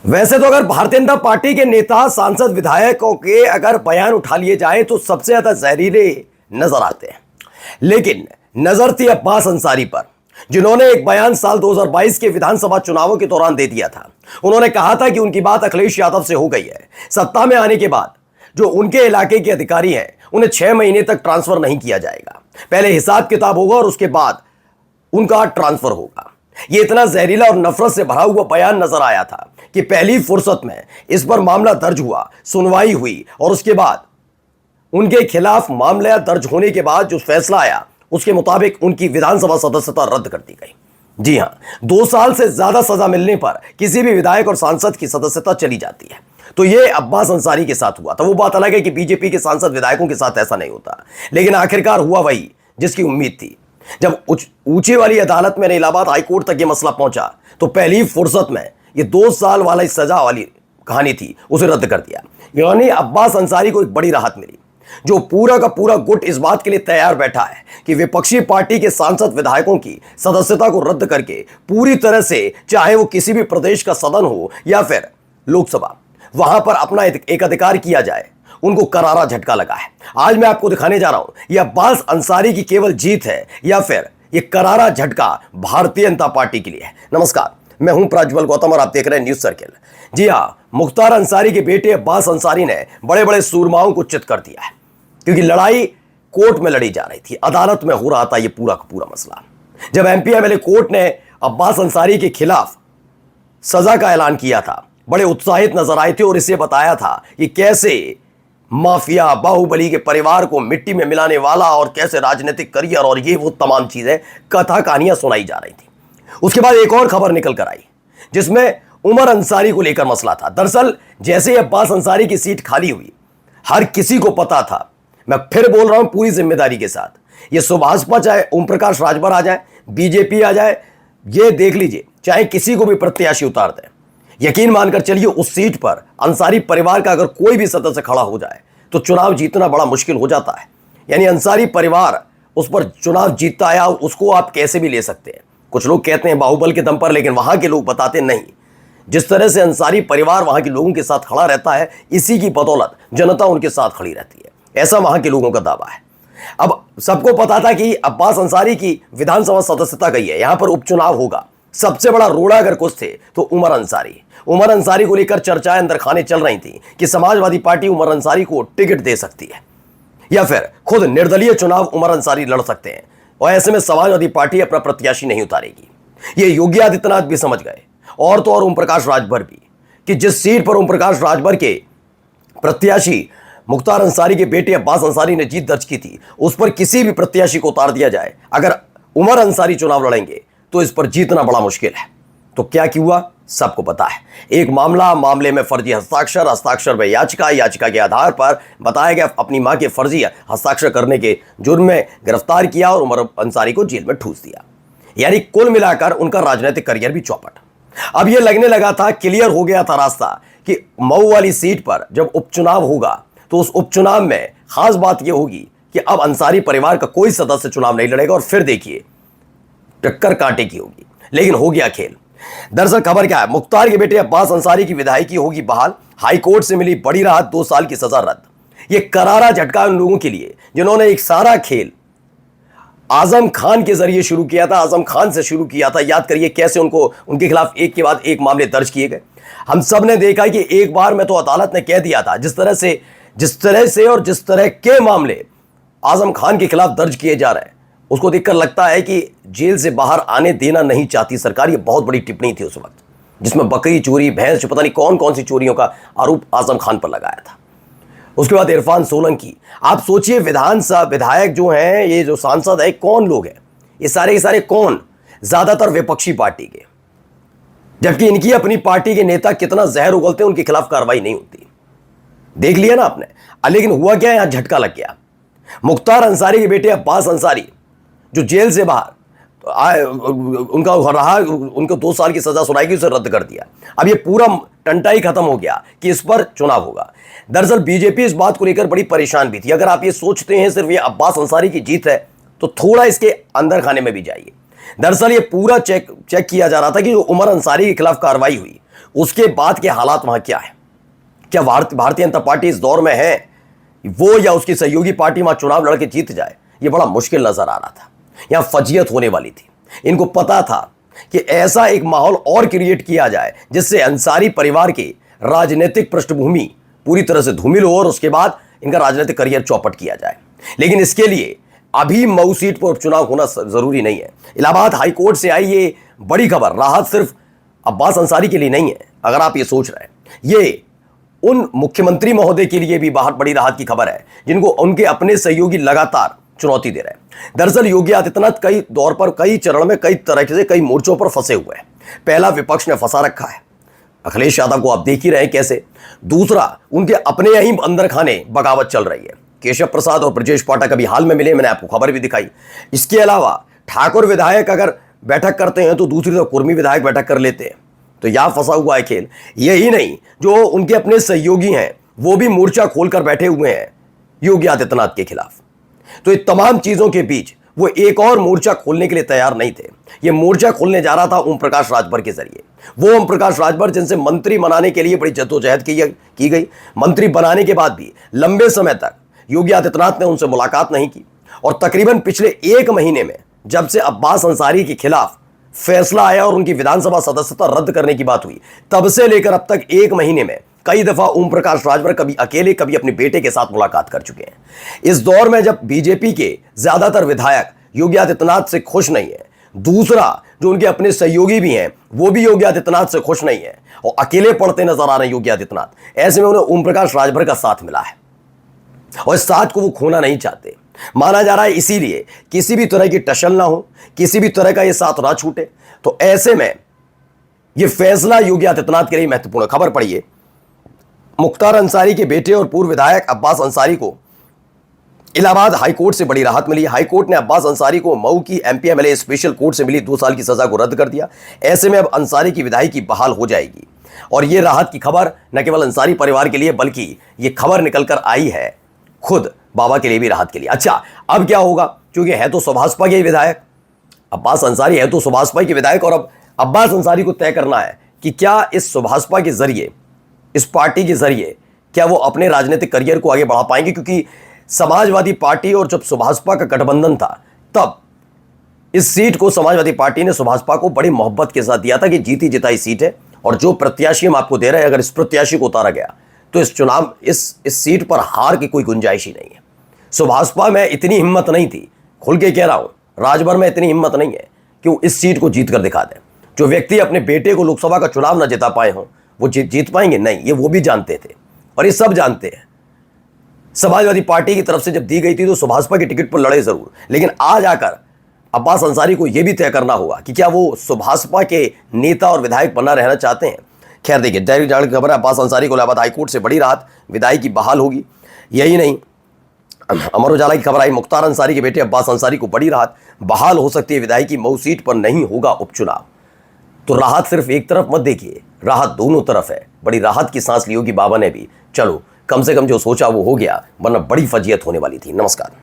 वैसे तो अगर भारतीय जनता पार्टी के नेता सांसद विधायकों के अगर बयान उठा लिए जाए तो सबसे ज्यादा जहरीले नजर आते हैं, लेकिन नजर थी अब्बास अंसारी पर, जिन्होंने एक बयान साल 2022 के विधानसभा चुनावों के दौरान दे दिया था। उन्होंने कहा था कि उनकी बात अखिलेश यादव से हो गई है। सत्ता में आने के बाद जो उनके इलाके के अधिकारी हैं उन्हें 6 महीने तक ट्रांसफर नहीं किया जाएगा। पहले हिसाब किताब होगा और उसके बाद उनका ट्रांसफर होगा। यह इतना जहरीला और नफरत से भरा हुआ बयान नजर आया था कि पहली फुर्सत में इस पर मामला दर्ज हुआ, सुनवाई हुई और उसके बाद उनके खिलाफ मामला दर्ज होने के बाद जो फैसला आया उसके मुताबिक उनकी विधानसभा सदस्यता रद्द कर दी गई। जी हां, 2 साल से ज्यादा सजा मिलने पर किसी भी विधायक और सांसद की सदस्यता चली जाती है। तो यह अब्बास अंसारी के साथ हुआ था। वो बात अलग है कि बीजेपी के सांसद विधायकों के साथ ऐसा नहीं होता, लेकिन आखिरकार हुआ वही जिसकी उम्मीद थी। जब ऊंची वाली अदालत में इलाहाबाद हाईकोर्ट तक यह मसला पहुंचा तो पहली फुर्सत में ये 2 साल वाली सजा वाली कहानी थी उसे रद्द कर दिया। यानी अब्बास अंसारी को एक बड़ी राहत मिली। जो पूरा का पूरा गुट इस बात के लिए तैयार बैठा है कि विपक्षी पार्टी के सांसद विधायकों की सदस्यता को रद्द करके पूरी तरह से, चाहे वो किसी भी प्रदेश का सदन हो या फिर लोकसभा, वहां पर अपना एक अधिकार किया जाए, उनको करारा झटका लगा है। आज मैं आपको दिखाने जा रहा हूं यह अब्बास अंसारी की केवल जीत है या फिर यह करारा झटका भारतीय जनता पार्टी के लिए है। नमस्कार, मैं हूं प्रज्वल गौतम और आप देख रहे हैं न्यूज सर्किल। जी हां, मुख्तार अंसारी के बेटे अब्बास अंसारी ने बड़े बड़े सूरमाओं को चित कर दिया है, क्योंकि लड़ाई कोर्ट में लड़ी जा रही थी, अदालत में हो रहा था यह पूरा का पूरा मसला। जब एमपी एमएलए कोर्ट ने अब्बास अंसारी के खिलाफ सजा का ऐलान किया था, बड़े उत्साहित नजर आए थे और इसे बताया था कि कैसे माफिया बाहुबली के परिवार को मिट्टी में मिलाने वाला और कैसे राजनीतिक करियर और ये वो तमाम चीजें, कथा कहानियां सुनाई जा रही थी। उसके बाद एक और खबर निकल कर आई जिसमें उमर अंसारी को लेकर मसला था। दरअसल जैसे ही अब्बास अंसारी की सीट खाली हुई, हर किसी को पता था, मैं फिर बोल रहा हूं पूरी जिम्मेदारी के साथ, ये सुभाषपा चाहे ओम प्रकाश राजभर आ जाए, बीजेपी आ जाए, ये देख लीजिए, चाहे किसी को भी प्रत्याशी उतार दें, यकीन मानकर चलिए उस सीट पर अंसारी परिवार का अगर कोई भी सदस्य खड़ा हो जाए तो चुनाव जीतना बड़ा मुश्किल हो जाता है। यानी अंसारी परिवार उस पर चुनाव जीतता आया, उसको आप कैसे भी ले सकते हैं। कुछ लोग कहते हैं बाहुबल के दम पर, लेकिन वहां के लोग बताते नहीं। जिस तरह से अंसारी परिवार वहां के लोगों के साथ खड़ा रहता है, इसी की बदौलत जनता उनके साथ खड़ी रहती है, ऐसा वहां के लोगों का दावा है। अब सबको पता था कि अब्बास अंसारी की विधानसभा सदस्यता गई है, यहां पर उपचुनाव होगा। सबसे बड़ा रोड़ा अगर कुछ थे तो उमर अंसारी को लेकर चर्चाएं अंदर खाने चल रही थी कि समाजवादी पार्टी उमर अंसारी को टिकट दे सकती है या फिर खुद निर्दलीय चुनाव उमर अंसारी लड़ सकते हैं, और ऐसे में समाजवादी पार्टी अपना प्रत्याशी नहीं उतारेगी। ये योगी आदित्यनाथ भी समझ गए, और तो और ओम प्रकाश राजभर भी, कि जिस सीट पर ओम प्रकाश राजभर के प्रत्याशी मुख्तार अंसारी के बेटे अब्बास अंसारी ने जीत दर्ज की थी, उस पर किसी भी प्रत्याशी को उतार दिया जाए, अगर उमर अंसारी चुनाव लड़ेंगे तो इस पर जीतना बड़ा मुश्किल है। तो क्या हुआ सबको पता है। एक मामले में फर्जी हस्ताक्षर में याचिका के आधार पर बताया गया अपनी मां के फर्जी हस्ताक्षर करने के जुर्म में गिरफ्तार किया और उमर अंसारी को जेल में ठूस दिया। यानी कुल मिलाकर उनका राजनीतिक करियर भी चौपट। अब यह लगने लगा था, क्लियर हो गया था रास्ता कि मऊ वाली सीट पर जब उपचुनाव होगा तो उस उपचुनाव में खास बात यह होगी कि अब अंसारी परिवार का कोई सदस्य चुनाव नहीं लड़ेगा और फिर देखिए टक्कर कांटे की होगी। लेकिन हो गया खेल। दरअसल खबर क्या है, मुख्तार के बेटे अब्बास अंसारी की विधायकी होगी बहाल, हाईकोर्ट से मिली बड़ी राहत, 2 साल की सजा रद्द। यह करारा झटका उन लोगों के लिए जिन्होंने एक सारा खेल आजम खान के जरिए शुरू किया था, आजम खान से शुरू किया था। याद करिए कैसे उनके खिलाफ एक के बाद एक मामले दर्ज किए गए। हम सब ने देखा कि एक बार में तो अदालत ने कह दिया था, जिस तरह के मामले आजम खान के खिलाफ दर्ज किए जा रहे हैं, उसको देखकर लगता है कि जेल से बाहर आने देना नहीं चाहती सरकार। ये बहुत बड़ी टिप्पणी थी उस वक्त, जिसमें बकरी चोरी, भैंस, पता नहीं कौन कौन सी चोरियों का आरोप आजम खान पर लगाया था। उसके बाद इरफान सोलंकी। आप सोचिए विधानसभा विधायक जो हैं, ये जो सांसद है, कौन लोग हैं ये सारे के सारे? कौन? ज्यादातर विपक्षी पार्टी के, जबकि इनकी अपनी पार्टी के नेता कितना जहर उगलते हैं, उनके खिलाफ कार्रवाई नहीं होती। देख लिया ना आपने। लेकिन हुआ क्या, यहां झटका लग गया। मुख्तार अंसारी के बेटे अब्बास अंसारी जो जेल से बाहर उनको 2 साल की सजा सुनाई गई, उसे रद्द कर दिया। अब ये पूरा टंटा ही खत्म हो गया कि इस पर चुनाव होगा। दरअसल बीजेपी इस बात को लेकर बड़ी परेशान भी थी। अगर आप ये सोचते हैं सिर्फ ये अब्बास अंसारी की जीत है तो थोड़ा इसके अंदर खाने में भी जाइए। दरअसल ये पूरा चेक किया जा रहा था कि जो उमर अंसारी के खिलाफ कार्रवाई हुई उसके बाद के हालात वहां क्या है? क्या भारतीय जनता पार्टी इस दौर में है वो या उसकी सहयोगी पार्टी वहां चुनाव लड़के जीत जाए? यह बड़ा मुश्किल नजर आ रहा था। यहां फजीयत होने वाली थी। इनको पता था कि ऐसा एक माहौल और क्रिएट किया जाए जिससे अंसारी परिवार की राजनीतिक पृष्ठभूमि पूरी तरह से धूमिल हो और उसके बाद इनका राजनीतिक करियर चौपट किया जाए। लेकिन इसके लिए अभी मऊ सीट पर उपचुनाव होना जरूरी नहीं है। इलाहाबाद हाईकोर्ट से आई ये बड़ी खबर राहत सिर्फ अब्बास अंसारी के लिए नहीं है। अगर आप ये सोच रहे हैं, ये उन मुख्यमंत्री महोदय के लिए भी बहुत बड़ी राहत की खबर है जिनको उनके अपने सहयोगी लगातार चुनौती दे रहे हैं। दरअसल योगी आदित्यनाथ कई दौर पर, कई चरण में, कई तरह से, कई मोर्चों पर फंसे हुए हैं। पहला, विपक्ष ने फंसा रखा है अखिलेश यादव को, आप देख ही रहे हैं कैसे। दूसरा, उनके अपने यहीं अंदर खाने बगावत चल रही है। केशव प्रसाद और ब्रजेश पाठक अभी हाल में मिले, मैंने आपको खबर भी दिखाई। इसके अलावा ठाकुर विधायक अगर बैठक करते हैं तो दूसरी तरफ कुर्मी विधायक बैठक कर लेते हैं। तो यहां फंसा हुआ है खेल। यही नहीं, जो उनके अपने सहयोगी हैं वो भी मोर्चा खोलकर बैठे हुए हैं योगी आदित्यनाथ के खिलाफ। तो इन तमाम चीजों के बीच वो एक और मोर्चा खोलने के लिए तैयार नहीं थे। ये मोर्चा खोलने जा रहा था ओम प्रकाश राजभर के जरिए। वो ओम प्रकाश राजभर जिनसे मंत्री बनाने के लिए बड़ी जद्दोजहद की गई। मंत्री बनाने के बाद भी लंबे समय तक योगी आदित्यनाथ ने उनसे मुलाकात नहीं की। और तकरीबन पिछले 1 महीने में जब से अब्बास अंसारी के खिलाफ फैसला आया और उनकी विधानसभा सदस्यता रद्द करने की बात हुई, तब से लेकर अब तक 1 महीने में कई दफा ओम प्रकाश राजभर कभी अकेले, कभी अपने बेटे के साथ मुलाकात कर चुके हैं। इस दौर में जब बीजेपी के ज्यादातर विधायक योगी आदित्यनाथ से खुश नहीं है, दूसरा जो उनके अपने सहयोगी भी हैं वो भी योगी आदित्यनाथ से खुश नहीं है और अकेले पड़ते नजर आ रहे हैं योगी आदित्यनाथ, ऐसे में उन्हें ओम प्रकाश राजभर का साथ मिला है और इस साथ को वो खोना नहीं चाहते। माना जा रहा है इसीलिए किसी भी तरह की टसल ना हो, किसी भी तरह का ये साथ ना छूटे। तो ऐसे में ये फैसला योगी आदित्यनाथ के लिए महत्वपूर्ण। खबर पढ़िए, मुख्तार अंसारी के बेटे और पूर्व विधायक अब्बास अंसारी को इलाहाबाद हाईकोर्ट से बड़ी राहत मिली। हाईकोर्ट ने अब्बास अंसारी को मऊ की एमपी एमएलए स्पेशल कोर्ट से मिली 2 साल की सजा को रद्द कर दिया। ऐसे में अब अंसारी की विधायकी बहाल हो जाएगी और यह राहत की खबर न केवल अंसारी परिवार के लिए बल्कि यह खबर निकलकर आई है खुद बाबा के लिए भी राहत के लिए। अच्छा, अब क्या होगा? क्योंकि है तो सुभाषपा के विधायक, अब्बास अंसारी है तो सुभाषपा के विधायक, और अब अब्बास अंसारी को तय करना है कि क्या इस सुभाषपा के जरिए, इस पार्टी के जरिए क्या वो अपने राजनीतिक करियर को आगे बढ़ा पाएंगे। क्योंकि समाजवादी पार्टी और जब सुभाषपा का गठबंधन था तब इस सीट को समाजवादी पार्टी ने सुभाषपा को बड़ी मोहब्बत के साथ दिया था कि जीती जिताई सीट है और जो प्रत्याशी हम आपको दे रहे हैं, अगर इस प्रत्याशी को उतारा गया तो इस चुनाव इस सीट पर हार की कोई गुंजाइश ही नहीं है। सुभाषपा में इतनी हिम्मत नहीं थी, खुल के कह रहा हूं, राजभर में इतनी हिम्मत नहीं है कि वो इस सीट को जीत कर दिखा दें। जो व्यक्ति अपने बेटे को लोकसभा का चुनाव न जिता पाए हों वो जीत पाएंगे? नहीं, ये वो भी जानते थे और ये सब जानते हैं। समाजवादी पार्टी की तरफ से जब दी गई थी तो सुभाषपा की टिकट पर लड़े जरूर, लेकिन आज आकर अब्बास अंसारी को यह भी तय करना होगा कि क्या वो सुभाषपा के नेता और विधायक बना रहना चाहते हैं। खैर देखिए, दैनिक जागरण की खबर है, अब्बास अंसारी को इलाहाबाद हाईकोर्ट से बड़ी राहत, विधायकी बहाल होगी। यही नहीं, अमर उजाला की खबर आई, मुख्तार अंसारी के बेटे अब्बास अंसारी को बड़ी राहत, बहाल हो सकती है विधायकी, मऊ सीट पर नहीं होगा उपचुनाव। तो राहत सिर्फ एक तरफ मत देखिए, राहत दोनों तरफ है। बड़ी राहत की सांस ली होगी बाबा ने भी। चलो, कम से कम जो सोचा वो हो गया, वरना बड़ी फजीयत होने वाली थी। नमस्कार।